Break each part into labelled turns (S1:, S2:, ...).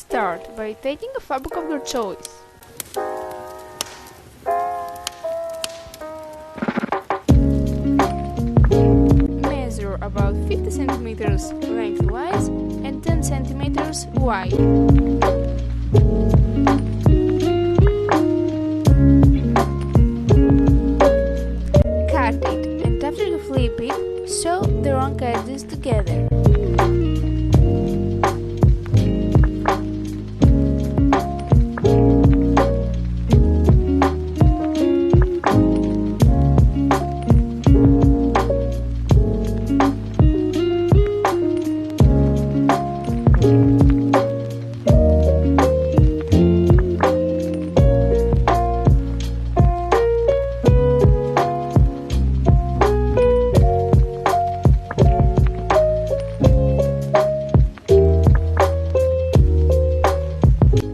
S1: Start by taking a fabric of your choice. Measure about 50 centimeters lengthwise and 10 centimeters wide. Cut it, and after you flip it, sew the wrong edges together.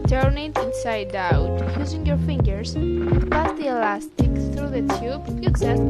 S1: Turn it inside out using your fingers and pass the elastic through the tube you just